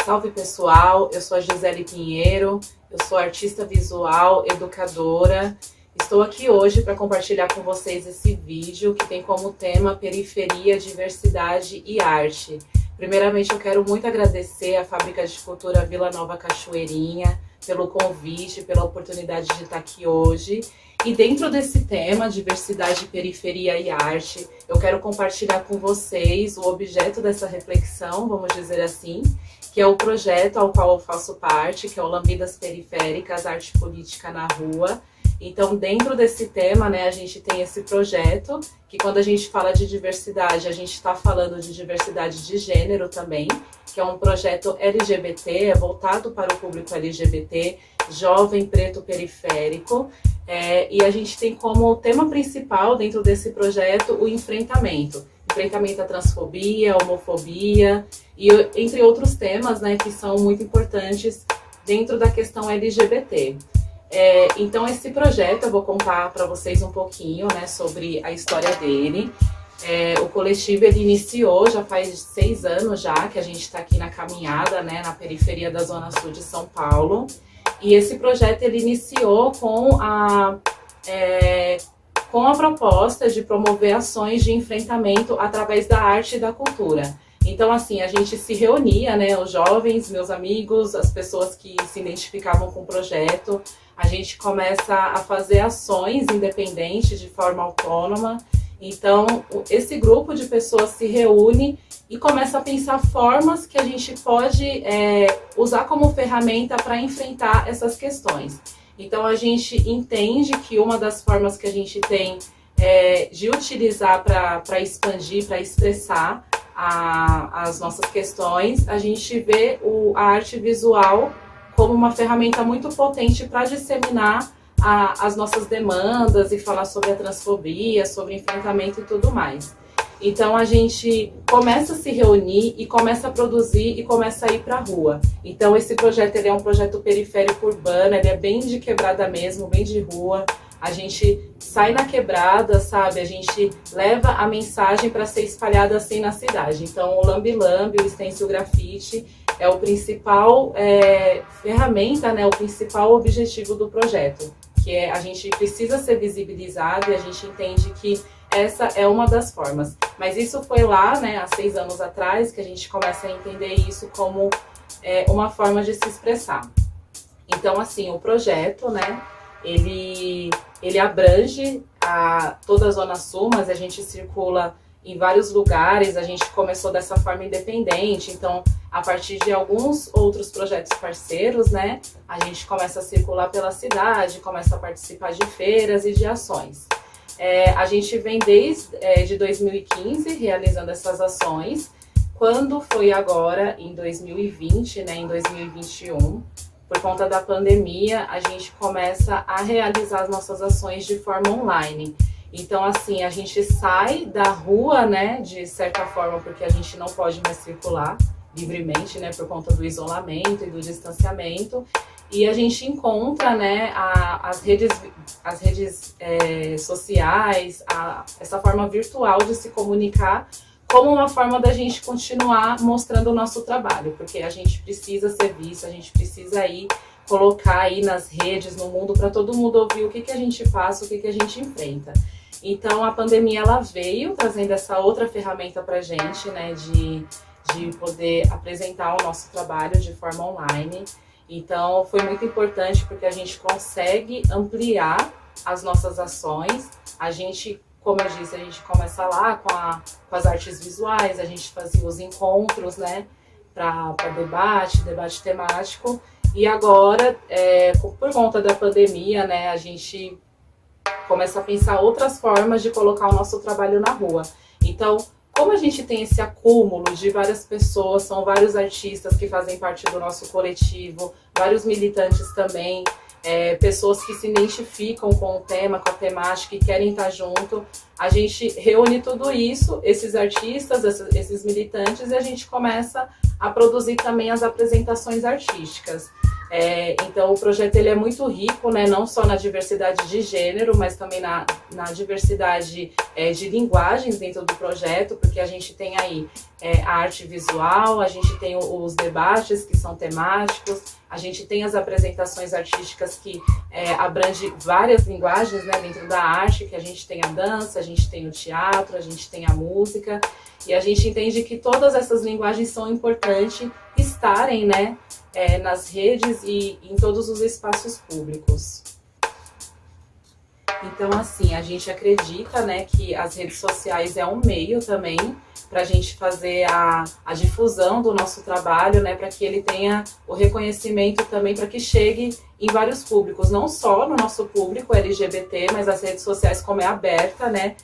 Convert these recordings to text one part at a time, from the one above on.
Salve pessoal, eu sou a Gisele Pinheiro, eu sou artista visual, educadora. Estou aqui hoje para compartilhar com vocês esse vídeo que tem como tema Periferia, Diversidade e Arte. Primeiramente eu quero muito agradecer à Fábrica de Cultura Vila Nova Cachoeirinha pelo convite, pela oportunidade de estar aqui hoje. E dentro desse tema, diversidade, periferia e arte, eu quero compartilhar com vocês o objeto dessa reflexão, vamos dizer assim, que é o projeto ao qual eu faço parte, que é o Lambidas Periféricas, Arte Política na Rua. Então, dentro desse tema, né, a gente tem esse projeto, que quando a gente fala de diversidade, a gente está falando de diversidade de gênero também, que é um projeto LGBT, é voltado para o público LGBT, jovem, preto, periférico, e a gente tem como tema principal dentro desse projeto o enfrentamento à transfobia, homofobia e entre outros temas, né, que são muito importantes dentro da questão LGBT. Então esse projeto eu vou contar para vocês um pouquinho, né, sobre a história dele. O coletivo ele iniciou já faz 6 anos já que a gente está aqui na caminhada, né, na periferia da Zona Sul de São Paulo. E esse projeto ele iniciou com a proposta de promover ações de enfrentamento através da arte e da cultura. Então, assim, a gente se reunia, né, os jovens, meus amigos, as pessoas que se identificavam com o projeto, a gente começa a fazer ações independentes, de forma autônoma. Então, esse grupo de pessoas se reúne e começa a pensar formas que a gente pode usar como ferramenta para enfrentar essas questões. Então, a gente entende que uma das formas que a gente tem de utilizar para expandir, para expressar as nossas questões, a gente vê a arte visual como uma ferramenta muito potente para disseminar as nossas demandas e falar sobre a transfobia, sobre enfrentamento e tudo mais. Então a gente começa a se reunir e começa a produzir e começa a ir para a rua. Então esse projeto ele é um projeto periférico urbano, ele é bem de quebrada mesmo, bem de rua. A gente sai na quebrada, sabe? A gente leva a mensagem para ser espalhada assim na cidade. Então o Lambi Lambi, o stencil grafite, é o principal ferramenta, né? O principal objetivo do projeto, que a gente precisa ser visibilizado e a gente entende que essa é uma das formas. Mas isso foi lá, né, há 6 anos atrás, que a gente começa a entender isso como uma forma de se expressar. Então, assim, o projeto, né, ele abrange toda a Zona Sul, mas a gente circula em vários lugares. A gente começou dessa forma independente, então, a partir de alguns outros projetos parceiros, né, a gente começa a circular pela cidade, começa a participar de feiras e de ações. A gente vem desde 2015 realizando essas ações. Quando foi agora, em 2020, né, em 2021, por conta da pandemia, a gente começa a realizar as nossas ações de forma online. Então, assim, a gente sai da rua, né, de certa forma, porque a gente não pode mais circular livremente, né, por conta do isolamento e do distanciamento. E a gente encontra, né, as redes sociais, essa forma virtual de se comunicar como uma forma da gente continuar mostrando o nosso trabalho, porque a gente precisa ser visto, a gente precisa colocar aí nas redes, no mundo, para todo mundo ouvir o que a gente passa, o que a gente enfrenta. Então a pandemia ela veio trazendo essa outra ferramenta para a gente, né, de poder apresentar o nosso trabalho de forma online. Então foi muito importante porque a gente consegue ampliar as nossas ações. A gente, como eu disse, a gente começa lá com as artes visuais, a gente fazia os encontros, né, para debate temático. E agora, por conta da pandemia, né, a gente começa a pensar outras formas de colocar o nosso trabalho na rua. Então, como a gente tem esse acúmulo de várias pessoas, são vários artistas que fazem parte do nosso coletivo, vários militantes também, pessoas que se identificam com o tema, com a temática e querem estar junto, a gente reúne tudo isso, esses artistas, esses militantes, e a gente começa a produzir também as apresentações artísticas. Então o projeto ele é muito rico, né, não só na diversidade de gênero, mas também na diversidade de linguagens dentro do projeto, porque a gente tem aí a arte visual, a gente tem os debates que são temáticos, a gente tem as apresentações artísticas que abrangem várias linguagens, né, dentro da arte, que a gente tem a dança, a gente tem o teatro, a gente tem a música, e a gente entende que todas essas linguagens são importantes estarem, né, nas redes e em todos os espaços públicos. Então, assim, a gente acredita, né, que as redes sociais é um meio também para a gente fazer a difusão do nosso trabalho, né, para que ele tenha o reconhecimento também, para que chegue em vários públicos, não só no nosso público LGBT, mas as redes sociais, como é aberta, né,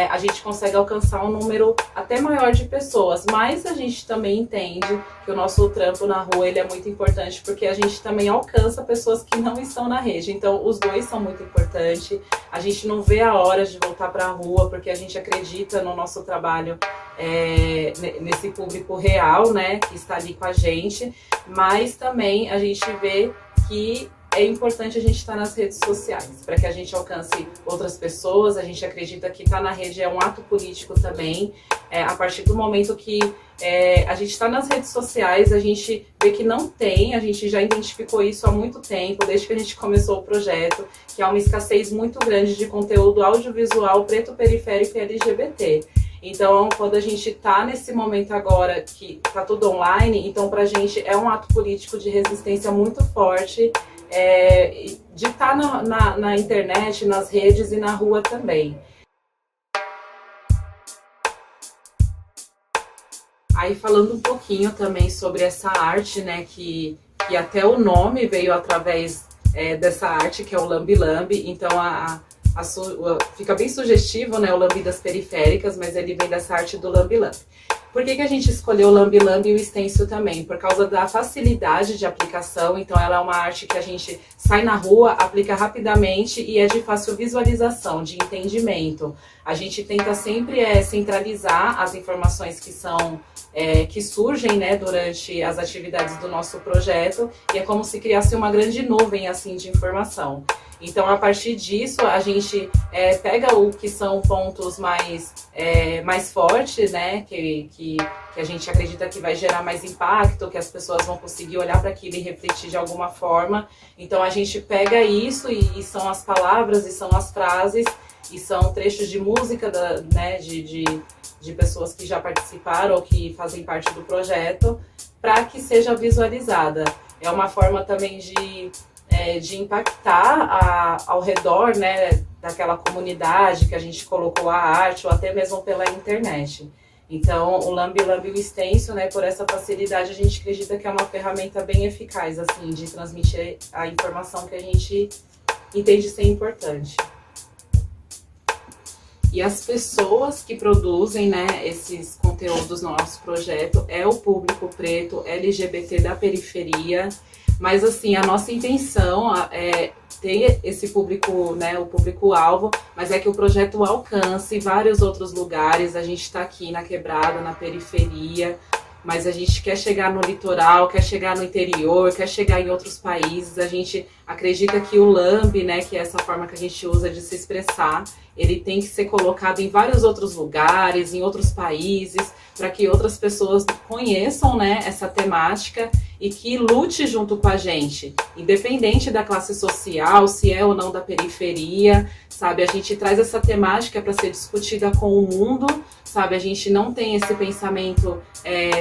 a gente consegue alcançar um número até maior de pessoas, mas a gente também entende que o nosso trampo na rua ele é muito importante, porque a gente também alcança pessoas que não estão na rede, então os dois são muito importantes. A gente não vê a hora de voltar para a rua, porque a gente acredita no nosso trabalho, nesse público real, né, que está ali com a gente, mas também a gente vê que é importante a gente estar nas redes sociais, para que a gente alcance outras pessoas. A gente acredita que estar na rede é um ato político também. A partir do momento que a gente está nas redes sociais, a gente vê que não tem, a gente já identificou isso há muito tempo, desde que a gente começou o projeto, que há uma escassez muito grande de conteúdo audiovisual preto, periférico e LGBT. Então, quando a gente está nesse momento agora, que está tudo online, então para a gente é um ato político de resistência muito forte, de estar na internet, nas redes e na rua também. Aí falando um pouquinho também sobre essa arte, né, que até o nome veio através dessa arte, que é o Lambi Lambi. Então fica bem sugestivo, né, o Lambi das periféricas, mas ele vem dessa arte do Lambi Lambi. Por que a gente escolheu o Lambi Lambi e o stencil também? Por causa da facilidade de aplicação. Então ela é uma arte que a gente sai na rua, aplica rapidamente e é de fácil visualização, de entendimento. A gente tenta sempre centralizar as informações que surgem, né, durante as atividades do nosso projeto, e é como se criasse uma grande nuvem assim de informação. Então, a partir disso, a gente pega o que são pontos mais fortes, né, que a gente acredita que vai gerar mais impacto, que as pessoas vão conseguir olhar para aquilo e refletir de alguma forma. Então, a gente pega isso e são as palavras, e são as frases, e são trechos de música, né, de pessoas que já participaram ou que fazem parte do projeto, para que seja visualizada. É uma forma também de impactar ao redor, né, daquela comunidade que a gente colocou a arte, ou até mesmo pela internet. Então, o Lambi Lambi e o stencil, né, por essa facilidade, a gente acredita que é uma ferramenta bem eficaz, assim, de transmitir a informação que a gente entende ser importante. E as pessoas que produzem, né, esses conteúdos no nosso projeto é o público preto, LGBT da periferia. Mas, assim, a nossa intenção é ter esse público, né, o público-alvo, mas é que o projeto alcance vários outros lugares. A gente está aqui na Quebrada, na periferia, mas a gente quer chegar no litoral, quer chegar no interior, quer chegar em outros países. A gente acredita que o Lambi, né, que é essa forma que a gente usa de se expressar, ele tem que ser colocado em vários outros lugares, em outros países, para que outras pessoas conheçam, né, essa temática e que lute junto com a gente, independente da classe social, se é ou não da periferia, sabe? A gente traz essa temática para ser discutida com o mundo, sabe? A gente não tem esse pensamento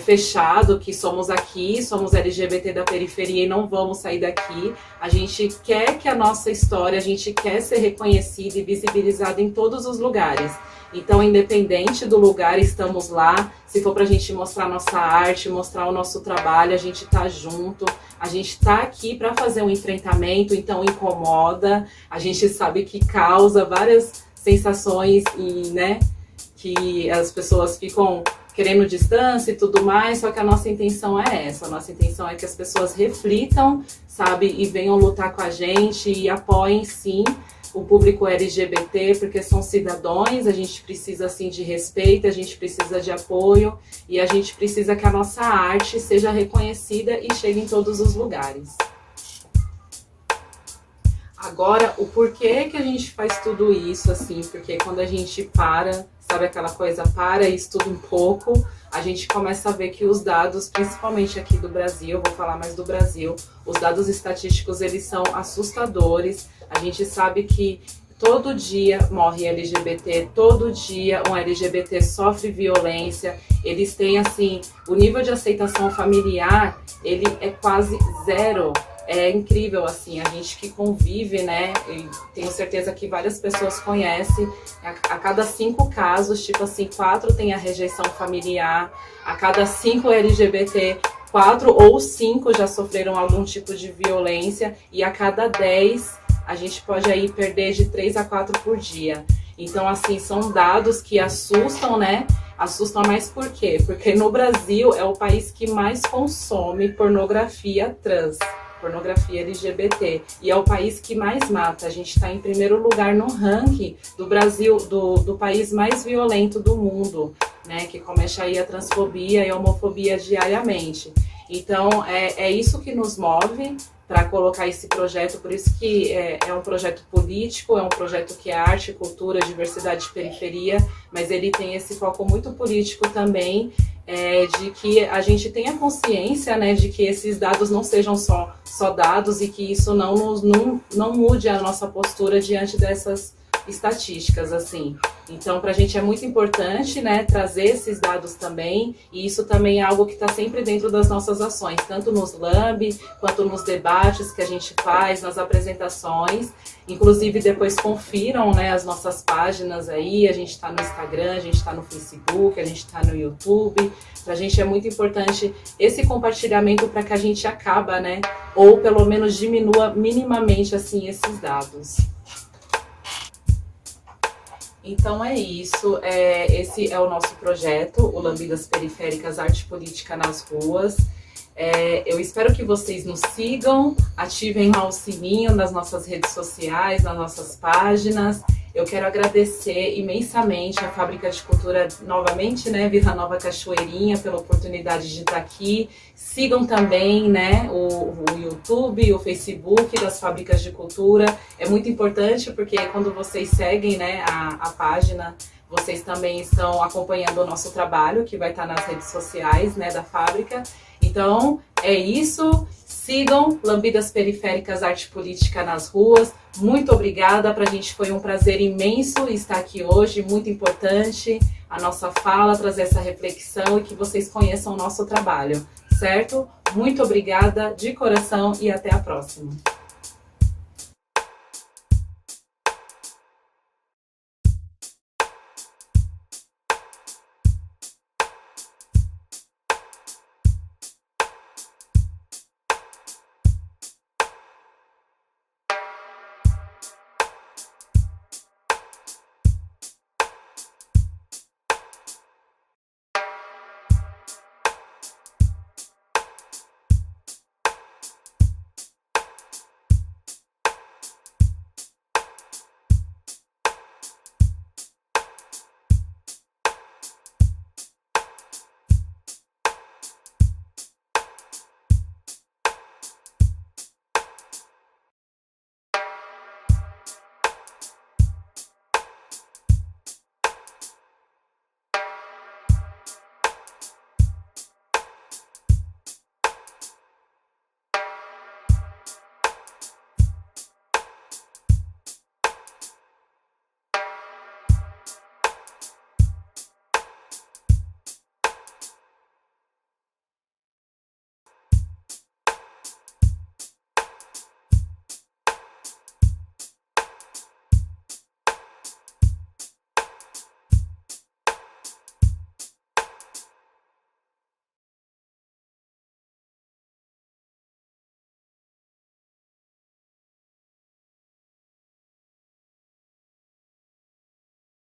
fechado, que somos aqui, somos LGBT da periferia e não vamos sair daqui. A gente quer que a nossa história, a gente quer ser reconhecida e visibilizada em todos os lugares. Então, independente do lugar, estamos lá. Se for pra gente mostrar nossa arte, mostrar o nosso trabalho, a gente tá junto. A gente tá aqui para fazer um enfrentamento, então incomoda. A gente sabe que causa várias sensações e, né, que as pessoas ficam querendo distância e tudo mais, só que a nossa intenção é essa. A nossa intenção é que as pessoas reflitam, sabe, e venham lutar com a gente e apoiem, sim, o público LGBT, porque são cidadãos, a gente precisa, assim, de respeito, a gente precisa de apoio e a gente precisa que a nossa arte seja reconhecida e chegue em todos os lugares. Agora, o porquê que a gente faz tudo isso, assim, porque quando a gente para, sabe aquela coisa, para e estuda um pouco, a gente começa a ver que os dados, principalmente aqui do Brasil, vou falar mais do Brasil, os dados estatísticos, eles são assustadores. A gente sabe que todo dia morre LGBT, todo dia um LGBT sofre violência, eles têm, assim, o nível de aceitação familiar, ele é quase zero. É incrível, assim, a gente que convive, né, e tenho certeza que várias pessoas conhecem, a cada 5 casos, tipo assim, 4 tem a rejeição familiar, a cada 5 LGBT, 4 ou 5 já sofreram algum tipo de violência, e a cada 10 a gente pode aí perder de 3 a 4 por dia. Então, assim, são dados que assustam, né? Assustam mais por quê? Porque no Brasil é o país que mais consome pornografia trans, pornografia LGBT, e é o país que mais mata. A gente está em primeiro lugar no ranking do Brasil, do país mais violento do mundo, né, que comete aí a transfobia e a homofobia diariamente. Então, é isso que nos move para colocar esse projeto, por isso que é um projeto político, é um projeto que é arte, cultura, diversidade e periferia, mas ele tem esse foco muito político também, de que a gente tenha consciência, né, de que esses dados não sejam só dados e que isso não mude a nossa postura diante dessas estatísticas, assim. Então, para a gente é muito importante, né, trazer esses dados também, e isso também é algo que está sempre dentro das nossas ações, tanto nos LAMB, quanto nos debates que a gente faz, nas apresentações. Inclusive, depois confiram, né, as nossas páginas aí, a gente está no Instagram, a gente está no Facebook, a gente está no YouTube. Para a gente é muito importante esse compartilhamento para que a gente acaba, né, ou pelo menos diminua minimamente, assim, esses dados. Então é isso, esse é o nosso projeto, o Lambidas Periféricas Arte Política nas Ruas. Eu espero que vocês nos sigam, ativem lá o sininho nas nossas redes sociais, nas nossas páginas. Eu quero agradecer imensamente a Fábrica de Cultura, novamente, né, Vila Nova Cachoeirinha, pela oportunidade de estar aqui. Sigam também, né, o YouTube, o Facebook das Fábricas de Cultura. É muito importante porque quando vocês seguem, né, a página, vocês também estão acompanhando o nosso trabalho, que vai estar nas redes sociais, né, da fábrica. Então, é isso. Sigam Lambidas Periféricas Arte Política nas Ruas. Muito obrigada, para a gente foi um prazer imenso estar aqui hoje, muito importante a nossa fala, trazer essa reflexão e que vocês conheçam o nosso trabalho, certo? Muito obrigada de coração e até a próxima.